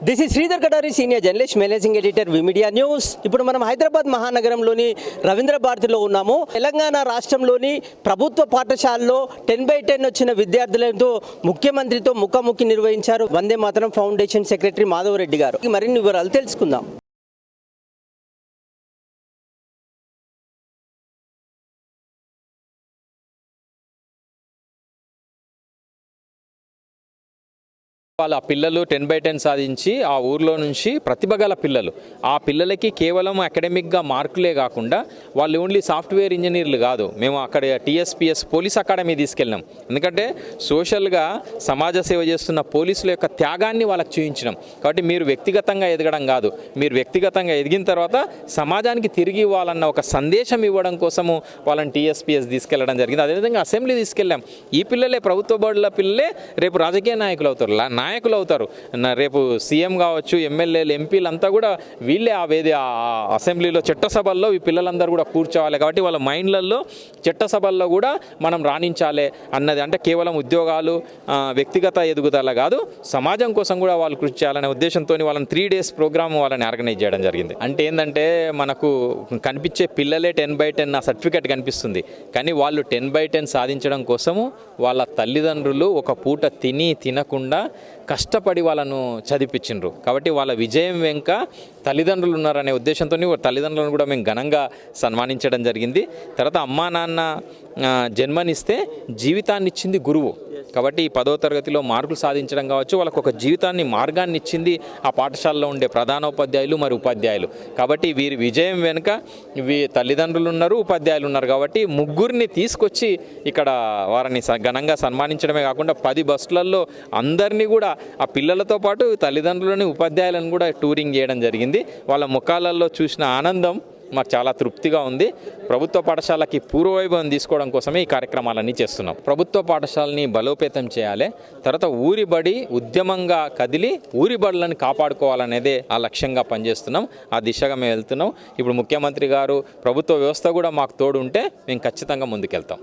This is Sridhar Kadari, senior journalist, managing editor, V Media news. ఇప్పుడు మనం హైదరాబాద్ మహానగరంలోని రవీంద్ర భారతిలో ఉన్నాము. తెలంగాణ రాష్ట్రంలోని ప్రభుత్వ పాఠశాలలో 10/10 వచ్చిన విద్యార్థులతో ముఖ్యమంత్రితో ముఖాముఖి నిర్వహించారు వందే మాతరం ఫౌండేషన్ సెక్రటరీ మాధవరెడ్డి గారు. మరిన్ని వివరాలు తెలుసుకుందాం. వాళ్ళ పిల్లలు 10/10 సాధించి ఆ ఊర్లో నుంచి ప్రతిభ గల పిల్లలు, ఆ పిల్లలకి కేవలం అకాడమిక్గా మార్కులే కాకుండా వాళ్ళు ఓన్లీ సాఫ్ట్వేర్ ఇంజనీర్లు కాదు, మేము అక్కడ టీఎస్పీఎస్ పోలీస్ అకాడమీ తీసుకెళ్ళినాం. ఎందుకంటే సోషల్గా సమాజ సేవ చేస్తున్న పోలీసుల యొక్క త్యాగాన్ని వాళ్ళకి చూపించినాం. కాబట్టి మీరు వ్యక్తిగతంగా ఎదగడం కాదు, మీరు వ్యక్తిగతంగా ఎదిగిన తర్వాత సమాజానికి తిరిగి ఇవ్వాలన్న ఒక సందేశం ఇవ్వడం కోసము వాళ్ళని టీఎస్పీఎస్ తీసుకెళ్ళడం జరిగింది. అదేవిధంగా అసెంబ్లీ తీసుకెళ్ళాం. ఈ పిల్లలే ప్రభుత్వ బడుల పిల్లలే రేపు రాజకీయ నాయకులు అవుతారు. రేపు సీఎం కావచ్చు, ఎమ్మెల్యేలు, ఎంపీలు అంతా కూడా వీళ్ళే అసెంబ్లీలో చట్టసభల్లో ఈ పిల్లలందరూ కూడా కూర్చోవాలి. కాబట్టి వాళ్ళ మైండ్లలో చట్టసభల్లో కూడా మనం రాణించాలి అన్నది, అంటే కేవలం ఉద్యోగాలు, వ్యక్తిగత ఎదుగుదల కాదు, సమాజం కోసం కూడా వాళ్ళు కృషి చేయాలనే ఉద్దేశంతో వాళ్ళని 3 days ప్రోగ్రామ్ వాళ్ళని ఆర్గనైజ్ చేయడం జరిగింది. అంటే ఏంటంటే మనకు కనిపించే పిల్లలే 10/10 నా సర్టిఫికెట్ కనిపిస్తుంది, కానీ వాళ్ళు 10/10 సాధించడం కోసము వాళ్ళ తల్లిదండ్రులు ఒక పూట తినకుండా కష్టపడి వాళ్ళను చదివించిండ్రు. కాబట్టి వాళ్ళ విజయం వెనుక తల్లిదండ్రులు ఉన్నారనే ఉద్దేశంతో తల్లిదండ్రులను కూడా మేము ఘనంగా సన్మానించడం జరిగింది. తర్వాత అమ్మా నాన్న జన్మనిస్తే జీవితాన్ని ఇచ్చింది గురువు. కాబట్టి 10వ తరగతిలో మార్కులు సాధించడం కావచ్చు, వాళ్ళకు ఒక జీవితాన్ని, మార్గాన్ని ఇచ్చింది ఆ పాఠశాలలో ఉండే ప్రధానోపాధ్యాయులు మరియు ఉపాధ్యాయులు. కాబట్టి వీరి విజయం వెనుక తల్లిదండ్రులు ఉన్నారు, ఉపాధ్యాయులు ఉన్నారు. కాబట్టి ముగ్గురిని తీసుకొచ్చి ఇక్కడ వారిని ఘనంగా సన్మానించడమే కాకుండా 10 బస్సులలో అందరినీ కూడా ఆ పిల్లలతో పాటు తల్లిదండ్రులని, ఉపాధ్యాయులను కూడా టూరింగ్ చేయడం జరిగింది. వాళ్ళ ముఖాలలో చూసిన ఆనందం మాకు చాలా తృప్తిగా ఉంది. ప్రభుత్వ పాఠశాలకి పూర్వవైభవం తీసుకోవడం కోసమే ఈ కార్యక్రమాలన్నీ చేస్తున్నాం. ప్రభుత్వ పాఠశాలని బలోపేతం చేయాలి, తర్వాత ఊరి బడి ఉద్యమంగా కదిలి ఊరి బడులను కాపాడుకోవాలనేదే ఆ లక్ష్యంగా పనిచేస్తున్నాం. ఆ దిశగా మేము వెళ్తున్నాం. ఇప్పుడు ముఖ్యమంత్రి గారు, ప్రభుత్వ వ్యవస్థ కూడా మాకు తోడు ఉంటే మేము ఖచ్చితంగా ముందుకెళ్తాం.